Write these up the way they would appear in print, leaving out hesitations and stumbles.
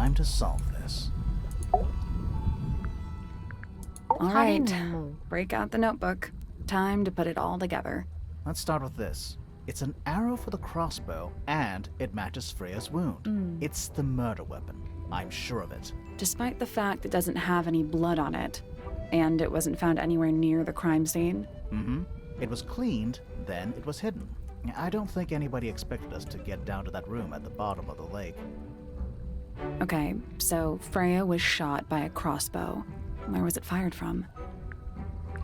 Time to solve this. All right, 살인 break out the notebook. Time to put it all together. Let's start with this. It's an arrow for the crossbow, and it matches Freya's wound. It's the murder weapon. I'm sure of it. Despite the fact it doesn't have any blood on it, and it wasn't found anywhere near the crime scene. It was cleaned, then it was hidden. I don't think anybody expected us to get down to that room at the bottom of the lake. Okay, so Freya was shot by a crossbow. Where was it fired from?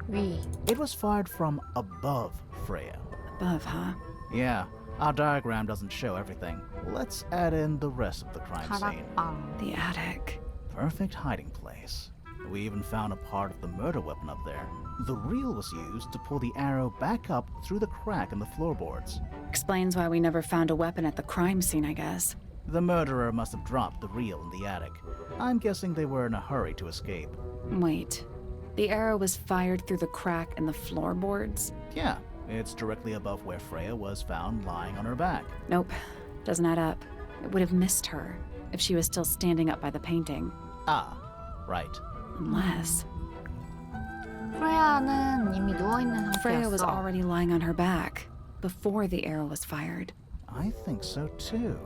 위. It was fired from above Freya. Above, huh? Yeah, our diagram doesn't show everything. Let's add in the rest of the crime scene. 가락방. The attic. Perfect hiding place. We even found a part of the murder weapon up there. The reel was used to pull the arrow back up through the crack in the floorboards. Explains why we never found a weapon at the crime scene, I guess. The murderer must have dropped the reel in the attic. I'm guessing they were in a hurry to escape. Wait. The arrow was fired through the crack in the floorboards? Yeah, it's directly above where Freya was found lying on her back. Nope. Doesn't add up. It would have missed her if she was still standing up by the painting. Ah, right. Unless 프레야는 이미 누워있는 Freya was 상태였어. already lying on her back before the arrow was fired. I think so too.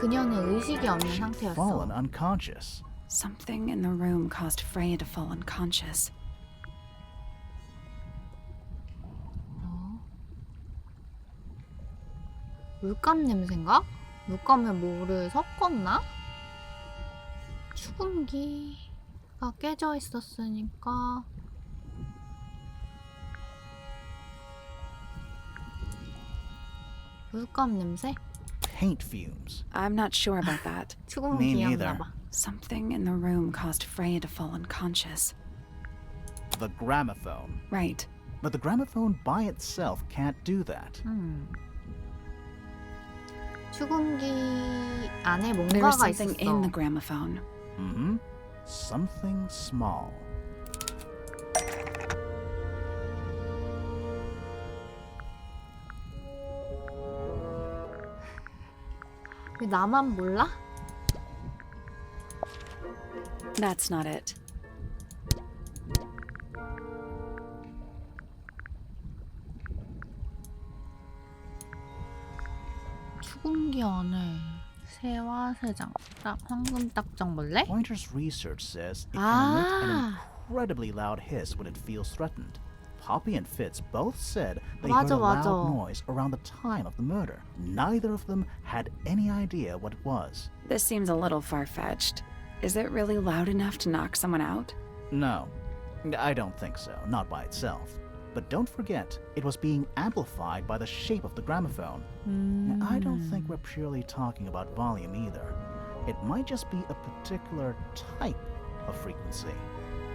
그녀는 의식이 없는 She'd fallen 상태였어. unconscious. Something in the room caused Freya to fall unconscious. 물감 냄새인가? 물감에 뭐를 섞었나? 축음기가 깨져 있었으니까 물감 냄새? Paint fumes. I'm not sure about that. 축음기였나 봐. Something in the room caused Freya to fall unconscious. The gramophone. Right. But the gramophone by itself can't do that. 축음기 안에 There was 뭔가가 something in the 있었어. gramophone. Mm-hmm. Something small. 왜 나만 몰라? That's not it. 축음기 안에 새와 새장, 딱 황금 딱정벌레? Pointer's research says it can Ah. emit an incredibly loud hiss when it feels threatened. Poppy and Fitz both said they heard a 맞아, loud 맞아. noise around the time of the murder. Neither of them had any idea what it was. This seems a little far-fetched. Is it really loud enough to knock someone out? No, I don't think so, not by itself. But don't forget, it was being amplified by the shape of the gramophone. I don't think we're purely talking about volume either. It might just be a particular type of frequency.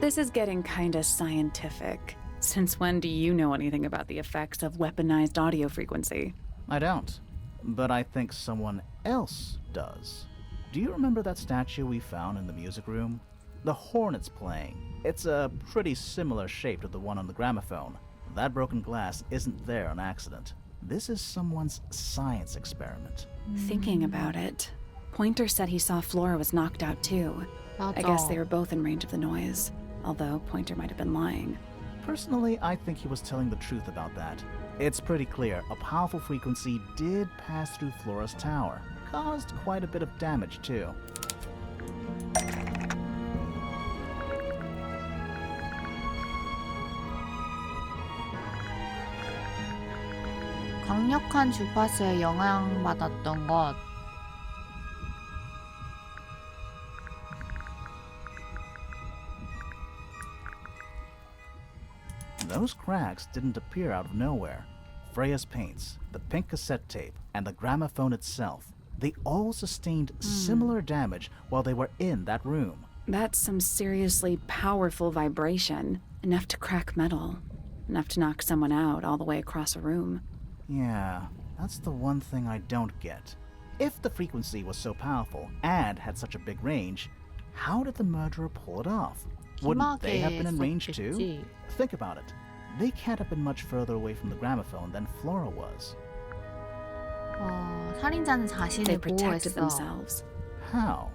This is getting kinda scientific. Since when do you know anything about the effects of weaponized audio frequency? I don't, but I think someone else does. Do you remember that statue we found in the music room? The horn it's playing. It's a pretty similar shape to the one on the gramophone. That broken glass isn't there on accident. This is someone's science experiment. Thinking about it, Pointer said he saw Flora was knocked out too. 맞아. I guess they were both in range of the noise, although Pointer might have been lying. Personally, I think he was telling the truth about that. It's pretty clear a powerful frequency did pass through Flora's tower. Caused quite a bit of damage too. 강력한 주파수에 영향받았던 것. Those cracks didn't appear out of nowhere. Freya's paints, the pink cassette tape, and the gramophone itself, they all sustained similar damage while they were in that room. That's some seriously powerful vibration, enough to crack metal, enough to knock someone out all the way across a room. Yeah, that's the one thing I don't get. If the frequency was so powerful and had such a big range, how did the murderer pull it off? Wouldn't they have been in range too? 썼겠지. Think about it. They can't have been much further away from the gramophone than Flora was. 살인자는 They 자신을 protected 보호했어. themselves. How?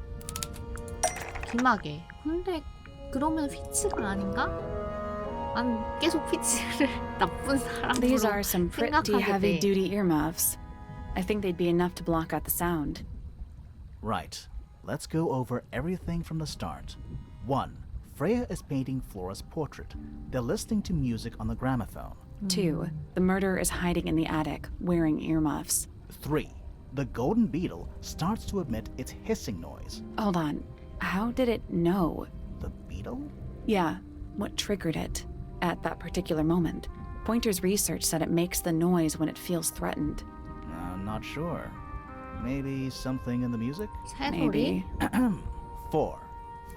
귀마개. 근데 그러면 휘츠가 아닌가? 난 계속 휘츠를 나쁜 사람으로 These are some pretty 생각하게 돼. heavy-duty earmuffs. I think they'd be enough to block out the sound. Right. Let's go over everything from the start. 1. Freya is painting Flora's portrait. They're listening to music on the gramophone. 2. The murderer is hiding in the attic, wearing earmuffs. 3. The golden beetle starts to emit its hissing noise. Hold on. How did it know? The beetle? Yeah, what triggered it at that particular moment? Pointer's research said it makes the noise when it feels threatened. I'm not sure. Maybe something in the music? 새소리? Maybe. 4.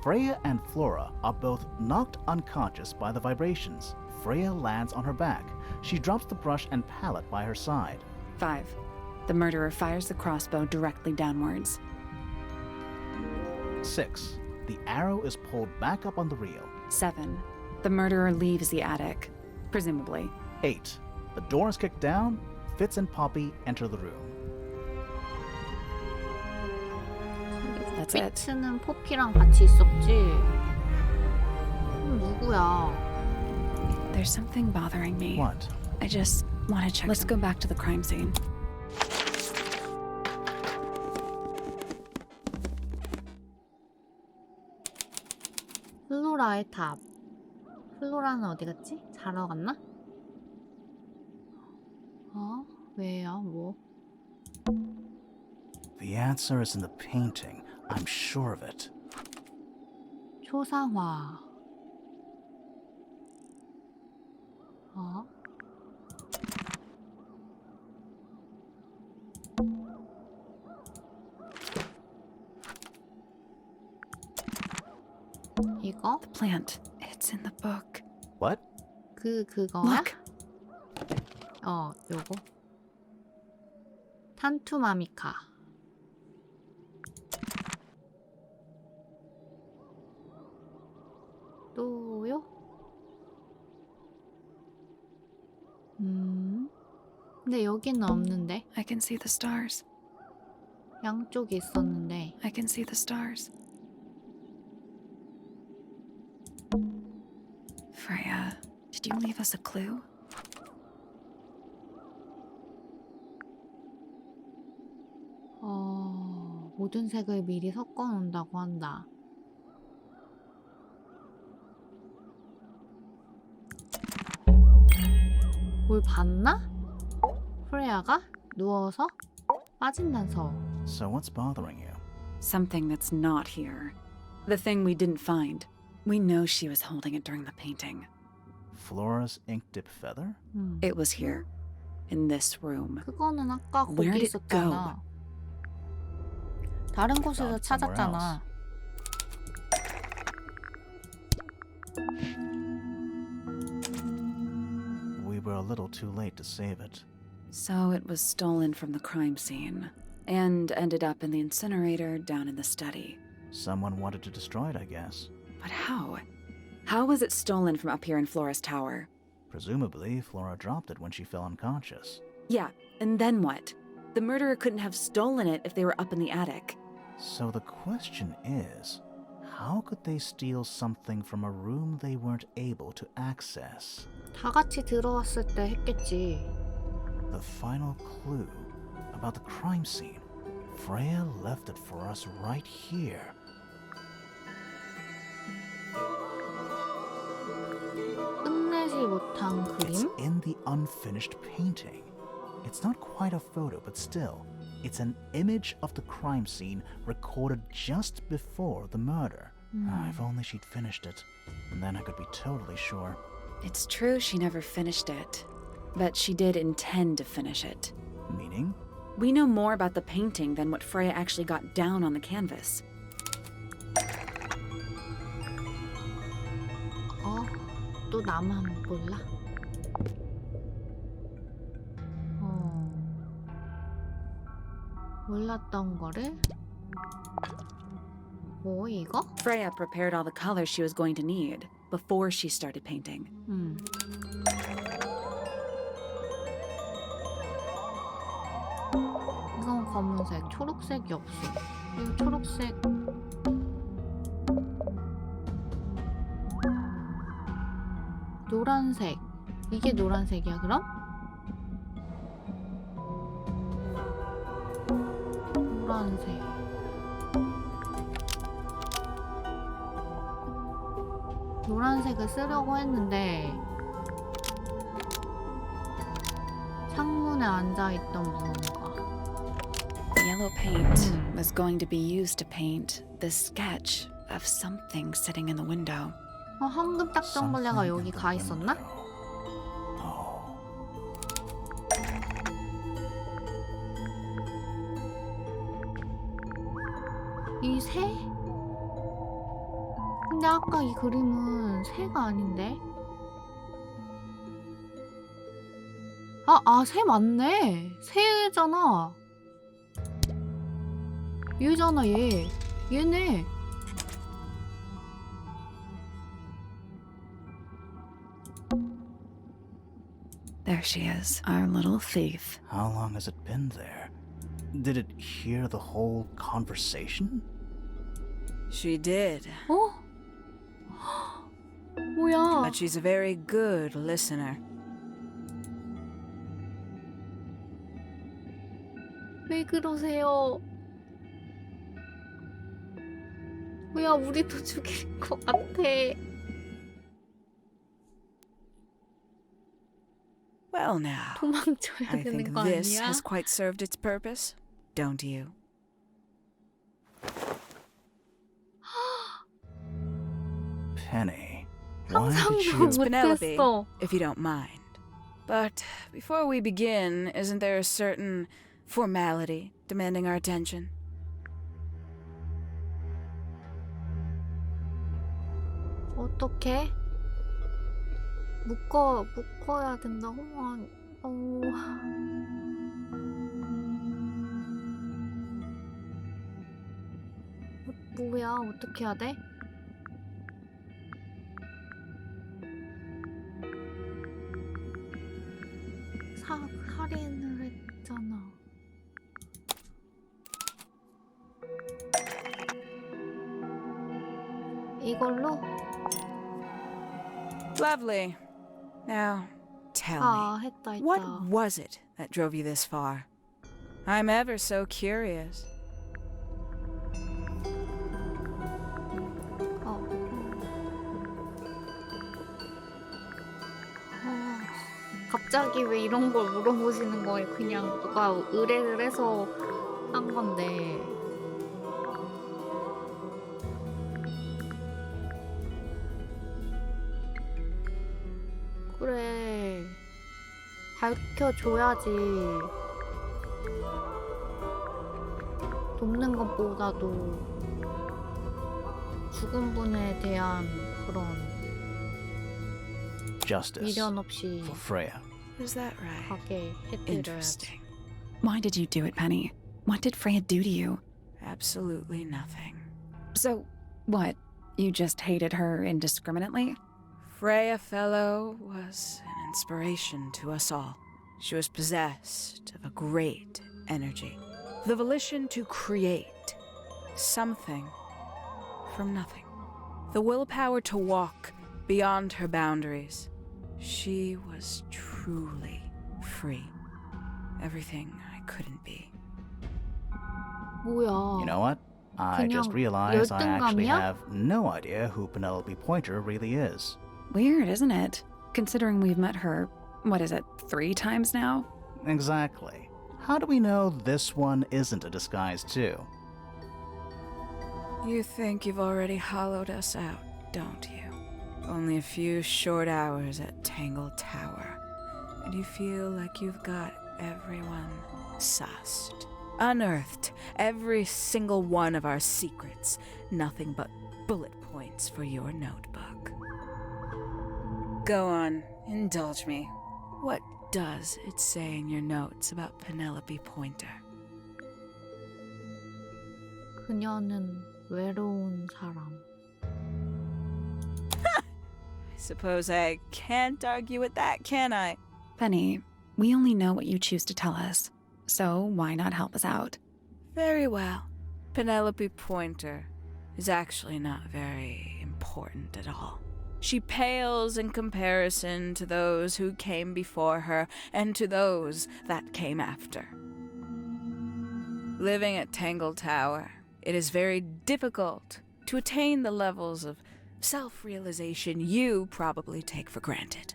Freya and Flora are both knocked unconscious by the vibrations. Freya lands on her back. She drops the brush and palette by her side. 5. The murderer fires the crossbow directly downwards. 6. The arrow is pulled back up on the reel. 7. The murderer leaves the attic, presumably. 8. The door is kicked down. Fitz and Poppy enter the room. That's it. 휘츠는 포피랑 같이 있었지. 누구야? There's something bothering me. What? I just want to check. Let's go back to the crime scene. 플로라의 탑. 플로라는 어디 갔지? 자러 갔나? 어? 왜요? 뭐? The answer is in the painting. I'm sure of it. 초상화. 어? 이거? The plant. It's in the book. What? 그거야? Look. 요거. 탄투마미카. 또요? 근데 여기는 없는데. I can see the stars. 양쪽에 있었는데. I can see the stars. Freya, did you leave us a clue? 모든 색을 미리 섞어 놓는다고 한다. 뭘 봤나? 프레야가 누워서 빠진단서. So what's bothering you? Something that's not here. The thing we didn't find. We know she was holding it during the painting. Flora's ink-dip feather? It was here, in this room. 그거는 아까 Where 거기 did it go? 있었잖아. 다른 곳에서 Found somewhere 찾았잖아. We were a little too late to save it. So it was stolen from the crime scene and ended up in the incinerator down in the study. Someone wanted to destroy it, I guess. But how? How was it stolen from up here in Flora's tower? Presumably, Flora dropped it when she fell unconscious. Yeah, and then what? The murderer couldn't have stolen it if they were up in the attic. So the question is, how could they steal something from a room they weren't able to access? 다 같이 들어왔을 때 했겠지. The final clue about the crime scene. Freya left it for us right here. 끝내지 못한 It's 그림? in the unfinished painting. It's not quite a photo, but still, it's an image of the crime scene recorded just before the murder. If only she'd finished it, and then I could be totally sure. It's true she never finished it, but she did intend to finish it. Meaning? We know more about the painting than what Freya actually got down on the canvas. 또 나만 몰라? 몰랐던 거를? 뭐 이거? Freya prepared all the colors she was going to need before she started painting. 이건 검은색, 초록색이 없어. 이 초록색. 노란색. 이게 노란색이야, 그럼? 노란색. 노란색을 쓰려고 했는데 창문에 앉아있던 무언가. Yellow paint was going to be used to paint the sketch of something sitting in the window. 황금 딱정벌레가 여기 가 있었나? 이 새? 근데 아까 이 그림은 새가 아닌데? 새 맞네. 새잖아. 얘잖아, 얘. 얘네. There she is, our little thief. How long has it been there? Did it hear the whole conversation? She did. 어? 뭐야? But she's a very good listener. 왜 그러세요? 뭐야, 우리도 죽일 것 같아. Well now, 도망쳐야 I 되는 think 거 this 아니야? has quite served its purpose, don't you? Penny, why did you... 상상도 Penelope, 못했어. if you don't mind. But before we begin, isn't there a certain formality demanding our attention? 어떻게? 묶어야 된다고? 뭐야, 어떻게 해야 돼? 할인을 했잖아. 이걸로? Lovely. Now, tell me, 했다. what was it that drove you this far? I'm ever so curious. 갑자기 왜 이런 걸 물어보시는 거예요? 그냥 누가 의뢰를 해서 한 건데. 그래, 밝혀줘야지. 돕는 것보다도 죽은 분에 대한 그런 Justice 미련 없이 for Freya. Is that right? 가게 해드려야지. Interesting. Why did you do it, Penny? What did Freya do to you? Absolutely nothing. So, what? You just hated her indiscriminately? Freya Fellow was an inspiration to us all. She was possessed of a great energy, the volition to create something from nothing, the willpower to walk beyond her boundaries. She was truly free. Everything I couldn't be. 뭐야? You know what? I just 그냥 realized I actually 열등감이야? have no idea who Penelope Pointer really is. Weird, isn't it? Considering we've met her, what is it, 3 times now? Exactly. How do we know this one isn't a disguise too? You think you've already hollowed us out, don't you? Only a few short hours at Tangle Tower, and you feel like you've got everyone sussed, unearthed every single one of our secrets, nothing but bullet points for your notebook. Go on, indulge me. What does it say in your notes about Penelope Pointer? 그녀는 외로운 사람. I suppose I can't argue with that, can I? Penny, we only know what you choose to tell us, so why not help us out? Very well. Penelope Pointer is actually not very important at all. She pales in comparison to those who came before her and to those that came after. Living at Tangle Tower, it is very difficult to attain the levels of self-realization you probably take for granted.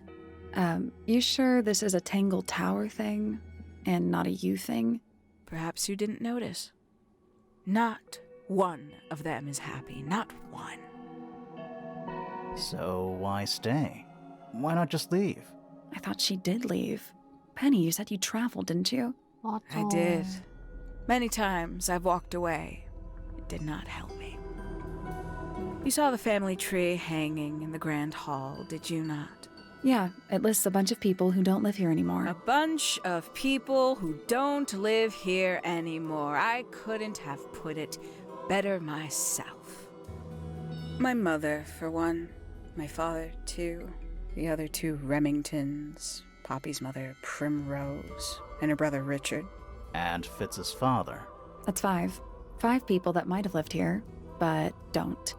You sure this is a Tangle Tower thing and not a you thing? Perhaps you didn't notice. Not one of them is happy, not one. So why stay? Why not just leave? I thought she did leave. Penny, you said you traveled, didn't you? 맞아. I did. Many times I've walked away. It did not help me. You saw the family tree hanging in the grand hall, did you not? Yeah, it lists a bunch of people who don't live here anymore. A bunch of people who don't live here anymore. I couldn't have put it better myself. My mother, for one. My father, too. The other two Remingtons. Poppy's mother, Primrose. And her brother, Richard. And Fitz's father. That's 5. 5 people that might have lived here, but don't.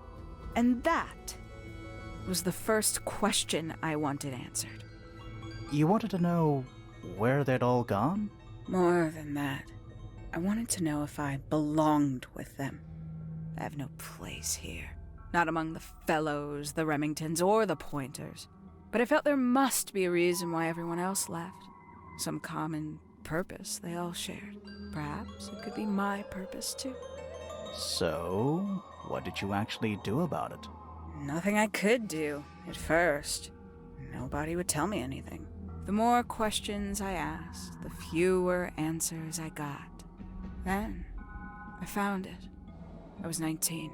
And that was the first question I wanted answered. You wanted to know where they'd all gone? More than that, I wanted to know if I belonged with them. I have no place here. Not among the Fellows, the Remingtons, or the Pointers. But I felt there must be a reason why everyone else left. Some common purpose they all shared. Perhaps it could be my purpose too. So, what did you actually do about it? Nothing I could do, at first. Nobody would tell me anything. The more questions I asked, the fewer answers I got. Then, I found it. I was 19.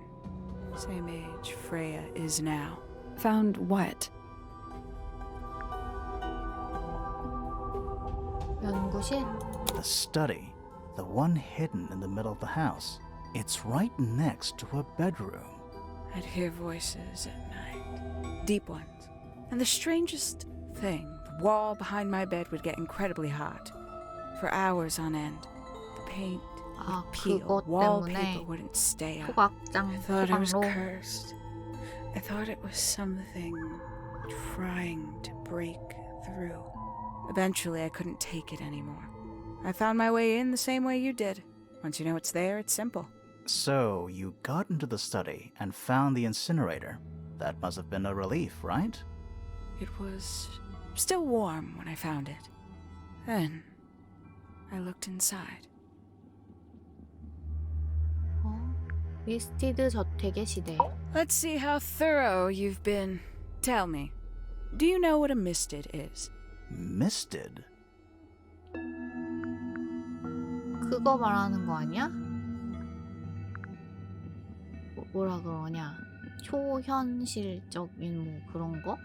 Same age Freya is now. Found what? 연구실? The study. The one hidden in the middle of the house. It's right next to a bedroom. I'd hear voices at night. Deep ones. And the strangest thing, the wall behind my bed would get incredibly hot. For hours on end. The paint 아, would peel. 그것 Wallpaper 때문에 wouldn't stay up. 소각장, I thought it was 소각로. cursed. I thought it was something trying to break through. Eventually, I couldn't take it anymore. I found my way in the same way you did. Once you know it's there, it's simple. So, you got into the study and found the incinerator. That must have been a relief, right? It was still warm when I found it. Then, I looked inside. 미스티드 저택의 시대. Let's see how thorough you've been. Tell me, do you know what a misted is? Misted? 그거 말하는 거 아니야? 뭐라 그러냐? 초현실적인 뭐 그런 거?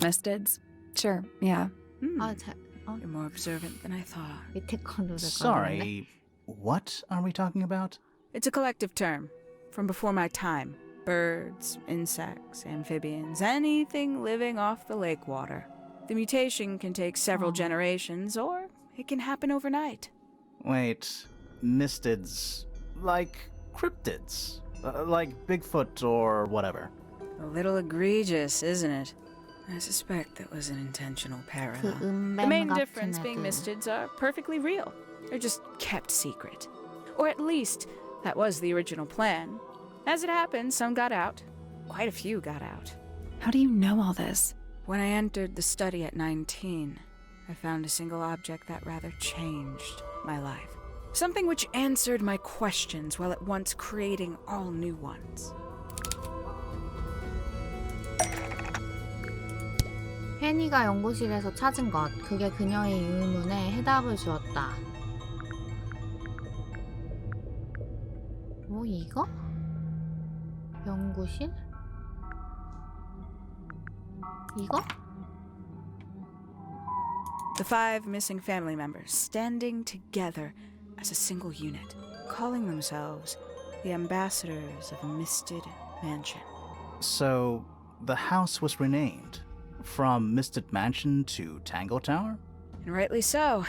Mistids? Sure, yeah. 아, 잘, You're more observant than I thought. 밑에 거를 Sorry, what are we talking about? It's a collective term from before my time. Birds, insects, amphibians, anything living off the lake water. The mutation can take several generations, or it can happen overnight. Wait, mistids, like cryptids, like Bigfoot or whatever. A little egregious, isn't it? I suspect that was an intentional 그 parallel. The 은뱀 main 같은 difference being 애들. mistids are perfectly real. They're just kept secret. Or at least, that was the original plan. As it happened, some got out. Quite a few got out. How do you know all this? When I entered the study at 19, I found a single object that rather changed my life. Something which answered my questions while at once creating all new ones. 혜니가 연구실에서 찾은 것, 그게 그녀의 의문에 해답을 주었다. 뭐 이거? 연구실? 이거? The 5 missing family members standing together as a single unit, calling themselves the ambassadors of a misted mansion. So, the house was renamed from Misted Mansion to Tangle Tower? And rightly so.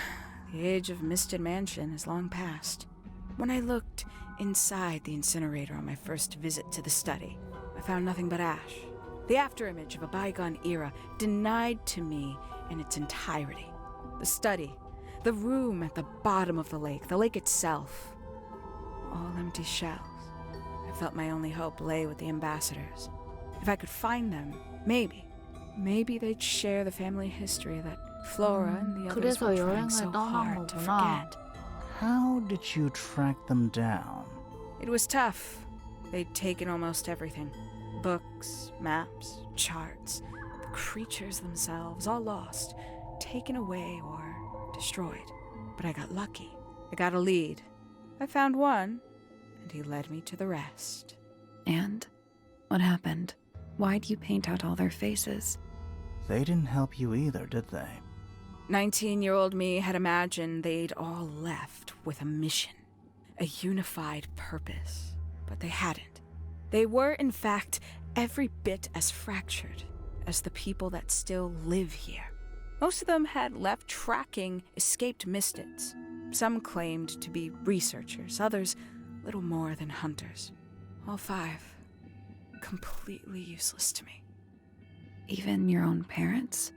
The age of misted mansion is long past. When I looked Inside the incinerator on my first visit to the study, I found nothing but ash. The afterimage of a bygone era denied to me in its entirety. The study, the room at the bottom of the lake itself, all empty shells. I felt my only hope lay with the ambassadors. If I could find them, maybe they'd share the family history that Flora and the others 그래서 were trying 여행을 so 떠난 hard to 거구나. forget. How did you track them down? It was tough. They'd taken almost everything. Books, maps, charts, the creatures themselves, all lost, taken away or destroyed. But I got lucky. I got a lead. I found one, and he led me to the rest. And? What happened? Why'd you paint out all their faces? They didn't help you either, did they? 19-year-old me had imagined they'd all left with a mission, a unified purpose, but they hadn't. They were, in fact, every bit as fractured as the people that still live here. Most of them had left tracking escaped mystics. Some claimed to be researchers, others little more than hunters. All 5 completely useless to me. Even your own parents?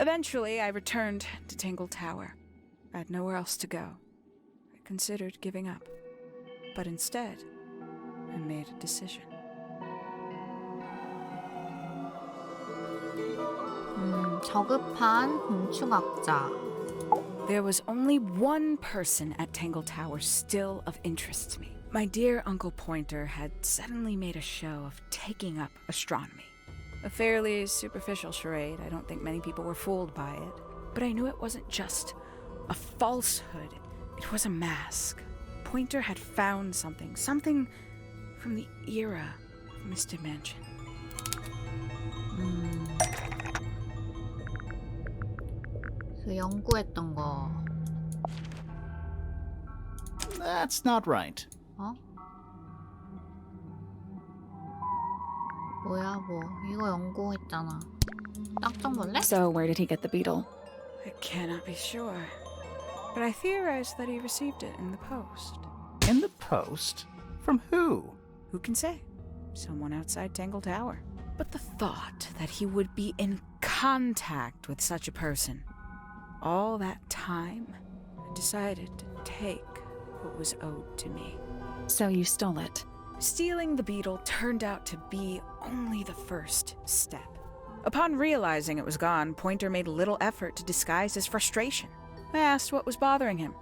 Eventually, I returned to Tangle Tower. I had nowhere else to go. I considered giving up. But instead, I made a decision. 저급한 공충학자. There was only one person at Tangle Tower still of interest to me. My dear Uncle Pointer had suddenly made a show of taking up astronomy. A fairly superficial charade. I don't think many people were fooled by it. But I knew it wasn't just a falsehood. It was a mask. Pointer had found something from the era of Mr. Mansion. 그 연구했던 거. That's not right. 어? 뭐야 뭐 이거 연구했잖아. 딱정 볼래? So, where did he get the beetle? I cannot be sure. But I theorize that he received it in the post. In the post? From who? Who can say? Someone outside Tangle Tower. But the thought that he would be in contact with such a person, all that time, I decided to take what was owed to me. So you stole it. Stealing the beetle turned out to be only the first step. Upon realizing it was gone, Pointer made little effort to disguise his frustration. I asked what was bothering him.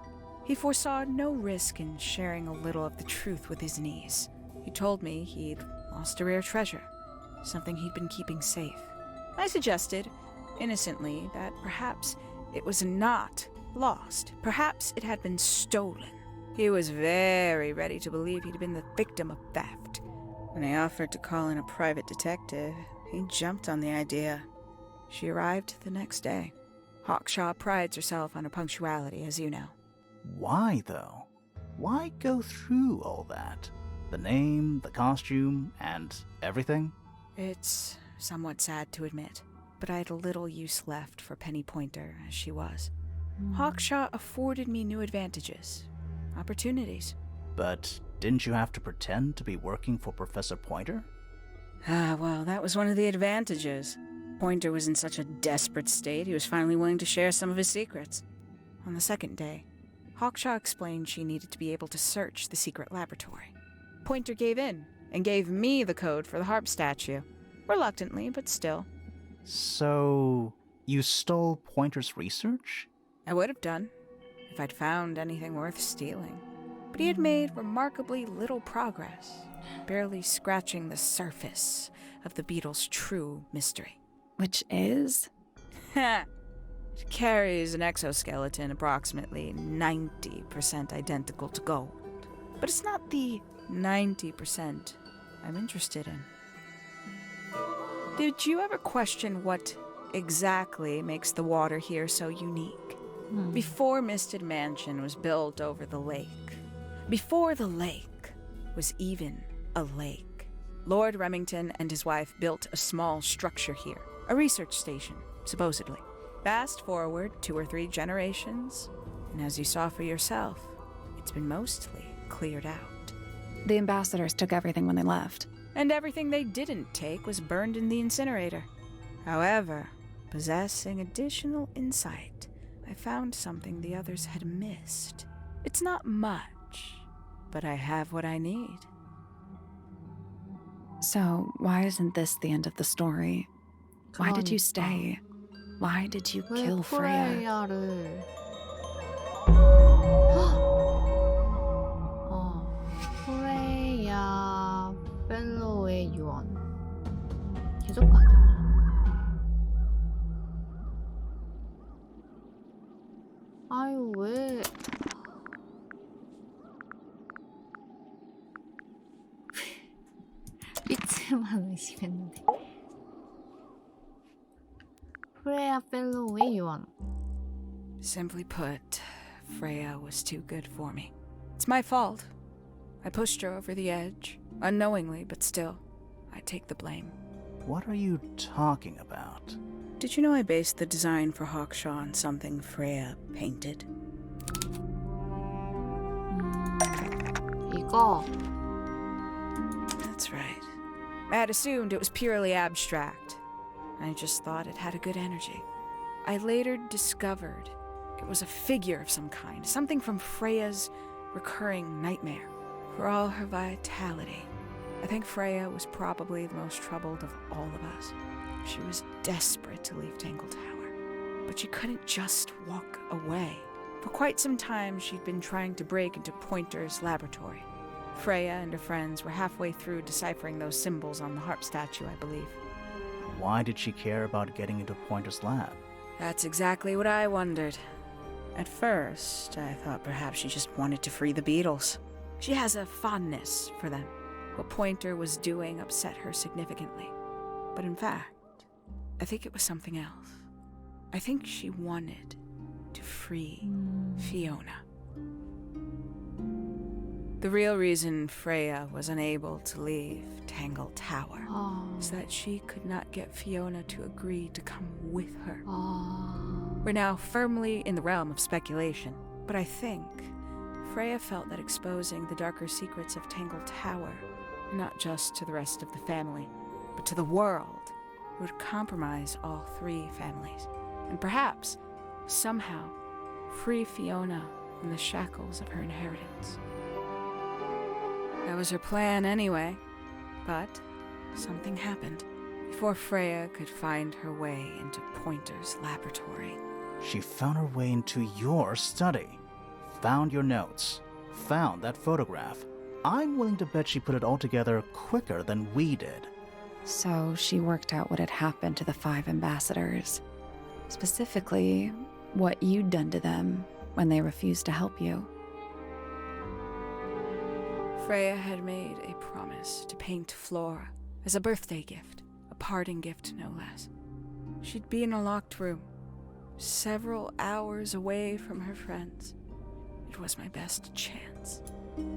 He foresaw no risk in sharing a little of the truth with his niece. He told me he'd lost a rare treasure, something he'd been keeping safe. I suggested, innocently, that perhaps it was not lost. Perhaps it had been stolen. He was very ready to believe he'd been the victim of theft. When I offered to call in a private detective, he jumped on the idea. She arrived the next day. Hawkshaw prides herself on her punctuality, as you know. Why, though? Why go through all that? The name, the costume, and everything? It's somewhat sad to admit, but I had a little use left for Penny Pointer as she was. Hawkshaw afforded me new advantages, opportunities. But didn't you have to pretend to be working for Professor Pointer? Well, that was one of the advantages. Pointer was in such a desperate state, he was finally willing to share some of his secrets. On the second day, Hawkshaw explained she needed to be able to search the secret laboratory. Pointer gave in and gave me the code for the harp statue. Reluctantly, but still. So, you stole Pointer's research? I would have done, if I'd found anything worth stealing. But he had made remarkably little progress, barely scratching the surface of the beetle's true mystery. Which is? It carries an exoskeleton approximately 90% identical to gold. But it's not the 90% I'm interested in. Did you ever question what exactly makes the water here so unique? Before Misted Mansion was built over the lake, before the lake was even a lake, Lord Remington and his wife built a small structure here, a research station, supposedly. Fast forward 2 or 3 generations, and as you saw for yourself, it's been mostly cleared out. The ambassadors took everything when they left. And everything they didn't take was burned in the incinerator. However, possessing additional insight, I found something the others had missed. It's not much, but I have what I need. So, why isn't this the end of the story? Why did you stay? Why did you 왜 kill Freya? 프레야를 프레야 펠로우의 유언 계속 가기. 아유 왜 삐츠만 의심했는데. 프레야 펠로우의 유언. Simply put, Freya was too good for me. It's my fault. I pushed her over the edge, unknowingly, but still, I take the blame. What are you talking about? Did you know I based the design for Hawkshaw on something Freya painted? 이거 That's right. I had assumed it was purely abstract. I just thought it had a good energy. I later discovered it was a figure of some kind, something from Freya's recurring nightmare. For all her vitality, I think Freya was probably the most troubled of all of us. She was desperate to leave Tangle Tower, but she couldn't just walk away. For quite some time, she'd been trying to break into Pointer's laboratory. Freya and her friends were halfway through deciphering those symbols on the harp statue, I believe. Why did she care about getting into Pointer's lab? That's exactly what I wondered. At first, I thought perhaps she just wanted to free the Beatles. She has a fondness for them. What Pointer was doing upset her significantly. But in fact, I think it was something else. I think she wanted to free Fiona. The real reason Freya was unable to leave Tangle Tower is that she could not get Fiona to agree to come with her. We're now firmly in the realm of speculation, but I think Freya felt that exposing the darker secrets of Tangle Tower, not just to the rest of the family, but to the world, would compromise all three families, and perhaps, somehow, free Fiona from the shackles of her inheritance. That was her plan anyway, but something happened. Before Freya could find her way into Pointer's laboratory. She found her way into your study, found your notes, found that photograph. I'm willing to bet she put it all together quicker than we did. So she worked out what had happened to the 5 ambassadors. Specifically, what you'd done to them when they refused to help you. Freya had made a promise to paint Flora as a birthday gift, a parting gift no less. She'd be in a locked room, several hours away from her friends. It was my best chance.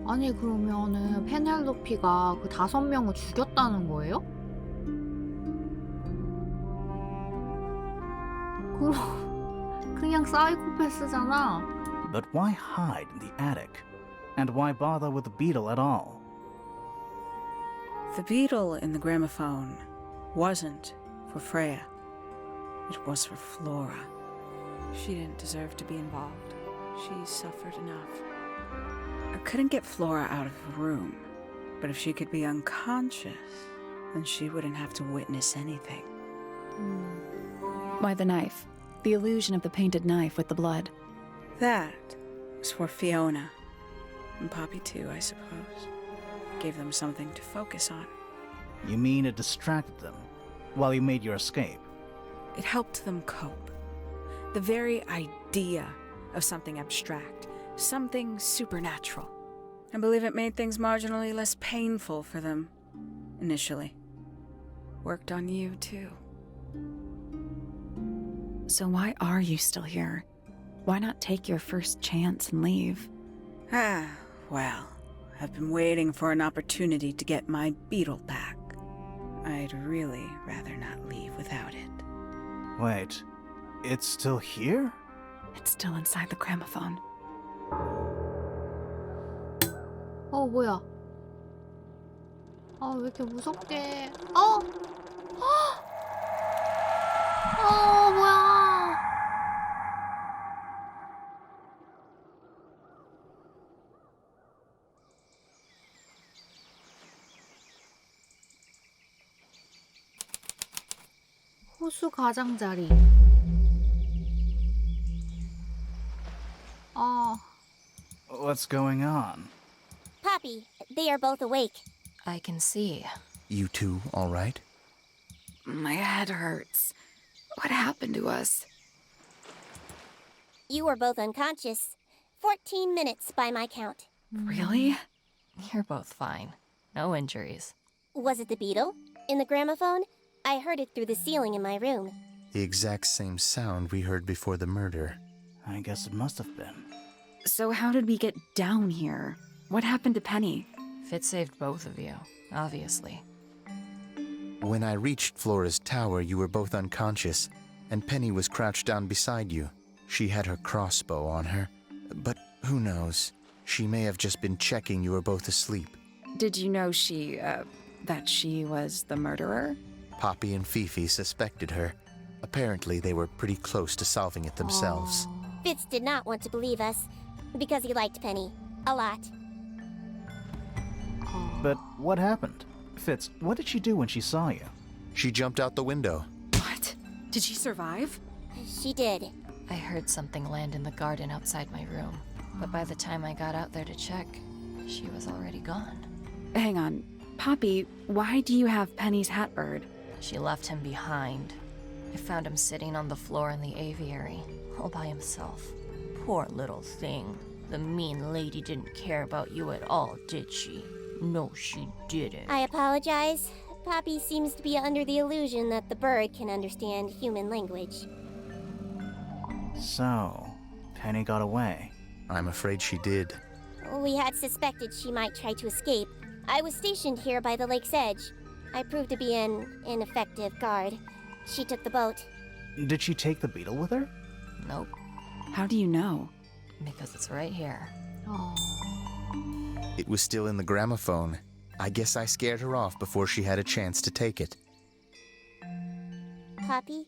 아니 그러면은 페넬로피가 그 5명을 죽였다는 거예요? 그럼 그냥 사이코패스잖아. But why hide in the attic? And why bother with the beetle at all? The beetle in the gramophone wasn't for Freya. It was for Flora. She didn't deserve to be involved. She suffered enough. I couldn't get Flora out of the room, but if she could be unconscious, then she wouldn't have to witness anything. Why the knife? The illusion of the painted knife with the blood. That was for Fiona. And Poppy too, I suppose. Gave them something to focus on. You mean it distracted them while you made your escape? It helped them cope. The very idea of something abstract, something supernatural. I believe it made things marginally less painful for them, initially. Worked on you, too. So why are you still here? Why not take your first chance and leave? Well, I've been waiting for an opportunity to get my beetle back. I'd really rather not leave without it. Wait, it's still here? It's still inside the gramophone. 뭐야? 왜 이렇게 무섭게? 뭐야? 호수 가장자리. What's going on? Poppy, they are both awake. I can see. You two all right? My head hurts. What happened to us? You were both unconscious. 14 minutes by my count. Really? You're both fine. No injuries. Was it the beetle? In the gramophone? I heard it through the ceiling in my room. The exact same sound we heard before the murder. I guess it must have been. So how did we get down here? What happened to Penny? Fitz saved both of you, obviously. When I reached Flora's tower, you were both unconscious, and Penny was crouched down beside you. She had her crossbow on her, but who knows? She may have just been checking you were both asleep. Did you know that she was the murderer? Poppy and Fifi suspected her. Apparently, they were pretty close to solving it themselves. Fitz did not want to believe us, because he liked Penny. A lot. But what happened? Fitz, what did she do when she saw you? She jumped out the window. What? Did she survive? She did. I heard something land in the garden outside my room, but by the time I got out there to check, she was already gone. Hang on. Poppy, why do you have Penny's hat bird? She left him behind. I found him sitting on the floor in the aviary, all by himself. Poor little thing. The mean lady didn't care about you at all, did she? No, she didn't. I apologize. Poppy seems to be under the illusion that the bird can understand human language. So, Penny got away. I'm afraid she did. We had suspected she might try to escape. I was stationed here by the lake's edge. I proved to be an ineffective guard. She took the boat. Did she take the beetle with her? Nope, How do you know? because it's right here. It was still in the gramophone. I guess I scared her off before she had a chance to take it. Poppy,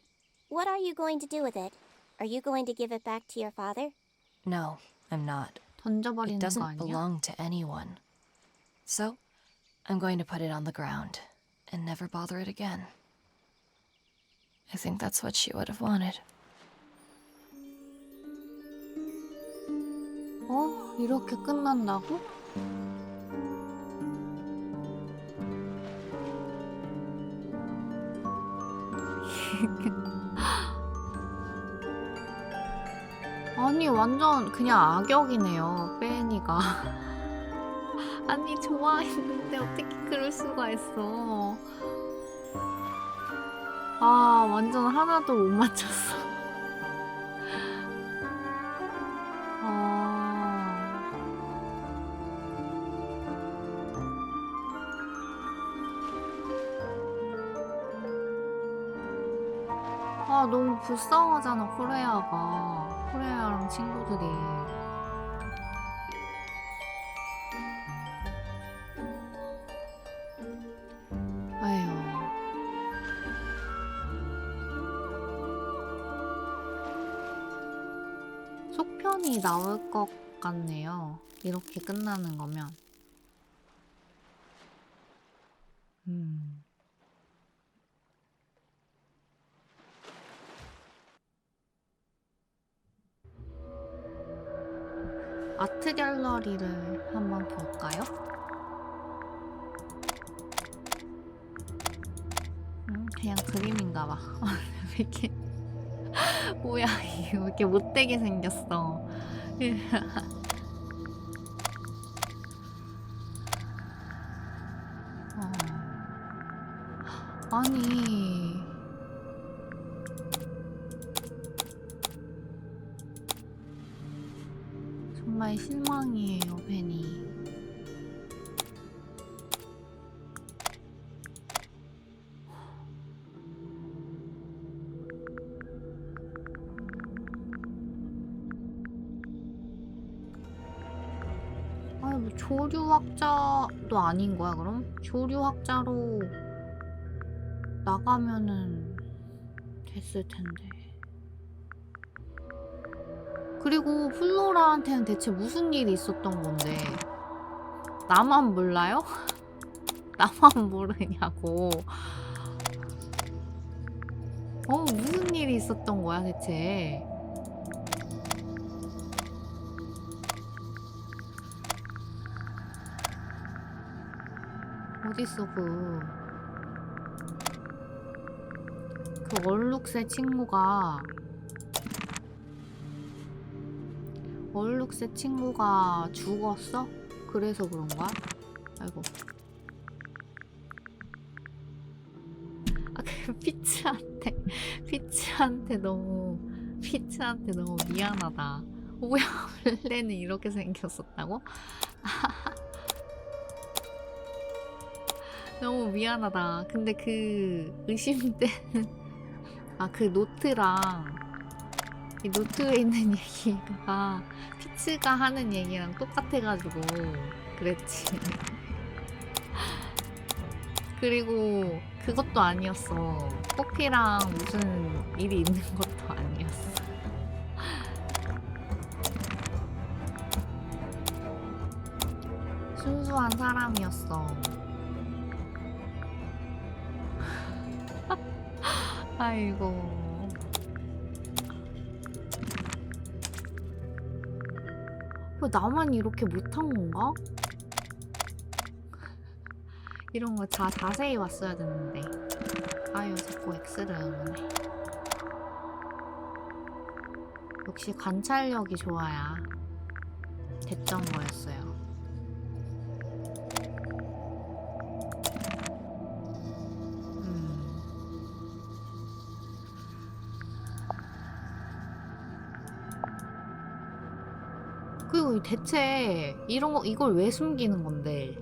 what are you going to do with it? Are you going to give it back to your father? No, I'm not. 던져버리는 It 거 doesn't 아니야? belong to anyone. So, I'm going to put it on the ground and never bother it again. I think that's what she would have wanted. 이렇게 끝난다고? 아니 완전 그냥 악역이네요 빼니가. 아니 좋아했는데 어떻게 그럴 수가 있어. 완전 하나도 못 맞췄어. 너무 불쌍하잖아 코레아랑 친구들이. 아휴. 속편이 나올 것 같네요. 이렇게 끝나는 거면. 아트 갤러리를 한번 볼까요? 그냥 그림인가 봐. 왜 이렇게 뭐야 이게 왜 이렇게 못되게 생겼어. 아니 정말 실망이에요 벤이. 조류학자도 아닌 거야 그럼? 조류학자로 나가면은 됐을 텐데. 그리고 플로라한테는 대체 무슨 일이 있었던 건데? 나만 몰라요? 나만 모르냐고. 무슨 일이 있었던 거야 대체? 어딨어 그 얼룩새 친구가 죽었어? 그래서 그런 거야? 아이고. 그 피츠한테 너무 미안하다. 뭐야, 원래는 이렇게 생겼었다고? 너무 미안하다. 근데 그 의심되는 그 노트랑 이 노트에 있는 얘기가 피츠가 하는 얘기랑 똑같아가지고 그랬지. 그리고 그것도 아니었어. 포피랑 무슨 일이 있는 것도 아니었어. 순수한 사람이었어. 아이고. 왜 나만 이렇게 못한 건가? 이런 거 자세히 왔어야 됐는데. 아유, 자꾸 X를 응원해. 역시 관찰력이 좋아야 됐던 거였어요. 그리고 대체 이걸 왜 숨기는 건데?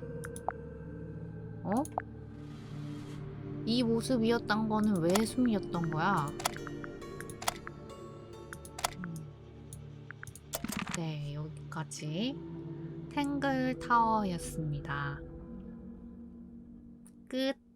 이 모습이었던 거는 왜 숨겼던 거야? 네, 여기까지 탱글 타워였습니다. 끝.